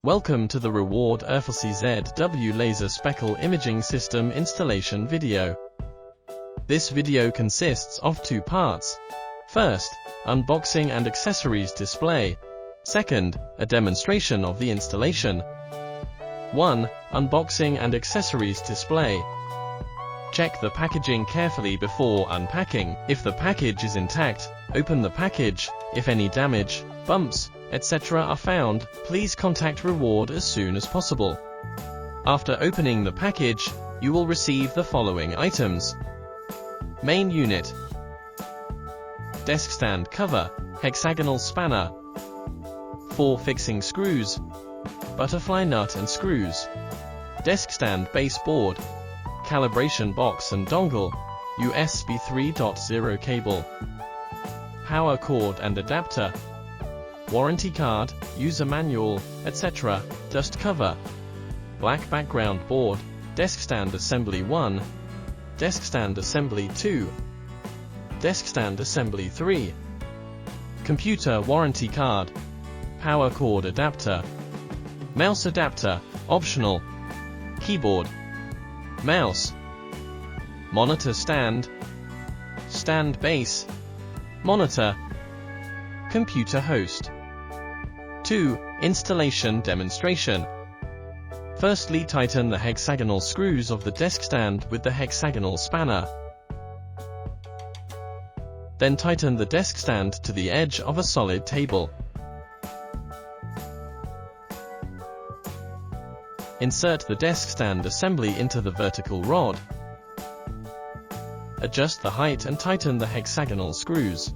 Welcome to the Reward RFLSI ZW Laser Speckle Imaging System installation video. This video consists of two parts. First, unboxing and accessories display. Second, a demonstration of the installation. 1. Unboxing and accessories display. Check the packaging carefully before unpacking. If the package is intact, open the package. If any damage, bumps, etc. are found, please contact Reward as soon as possible. After opening the package, you will receive the following items: main unit, desk stand cover, hexagonal spanner, 4 fixing screws, butterfly nut and screws, desk stand base board, calibration box and dongle, USB 3.0 cable, power cord and adapter, warranty card, user manual, etc., dust cover, black background board, desk stand assembly 1, desk stand assembly 2, desk stand assembly 3, computer warranty card, power cord adapter, mouse adapter, optional, keyboard, mouse, monitor stand, stand base, monitor, computer host. 2. Installation demonstration. Firstly, tighten the hexagonal screws of the desk stand with the hexagonal spanner. Then tighten the desk stand to the edge of a solid table. Insert the desk stand assembly into the vertical rod. Adjust the height and tighten the hexagonal screws.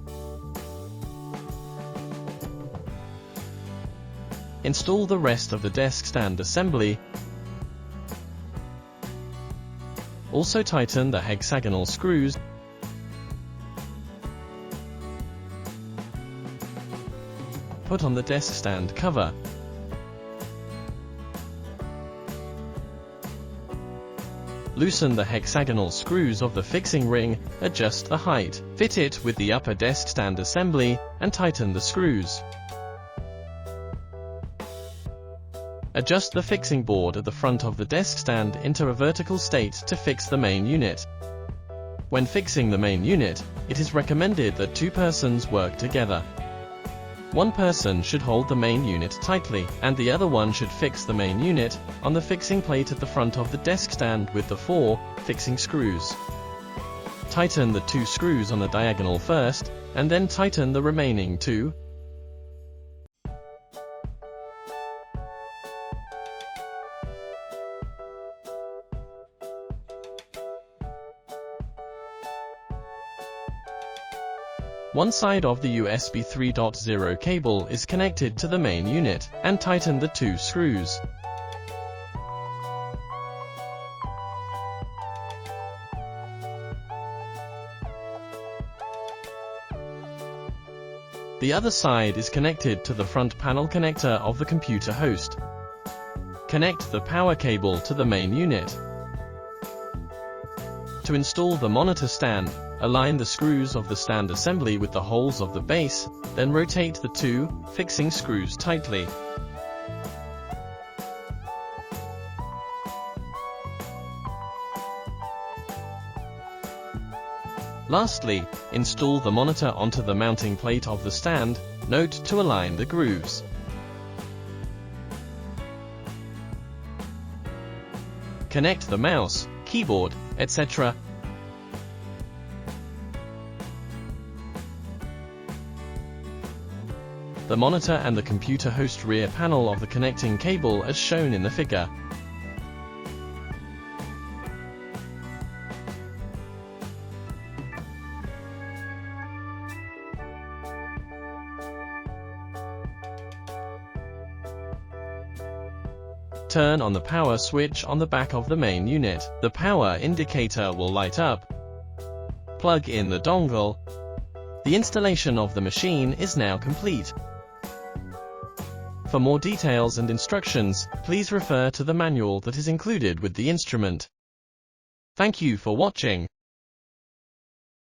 Install the rest of the desk stand assembly. Also tighten the hexagonal screws. Put on the desk stand cover. Loosen the hexagonal screws of the fixing ring, adjust the height, fit it with the upper desk stand assembly, and tighten the screws. Adjust the fixing board at the front of the desk stand into a vertical state to fix the main unit. When fixing the main unit, it is recommended that 2 persons work together. One person should hold the main unit tightly, and the other one should fix the main unit on the fixing plate at the front of the desk stand with the 4 fixing screws. Tighten the 2 screws on the diagonal first, and then tighten the remaining 2. One side of the USB 3.0 cable is connected to the main unit, and tighten the 2 screws. The other side is connected to the front panel connector of the computer host. Connect the power cable to the main unit. To install the monitor stand, align the screws of the stand assembly with the holes of the base, then rotate the 2 fixing screws tightly. Lastly, install the monitor onto the mounting plate of the stand. Note to align the grooves. Connect the mouse, keyboard, etc. The monitor and the computer host rear panel of the connecting cable as shown in the figure. Turn on the power switch on the back of the main unit. The power indicator will light up. Plug in the dongle. The installation of the machine is now complete. For more details and instructions, please refer to the manual that is included with the instrument. Thank you for watching.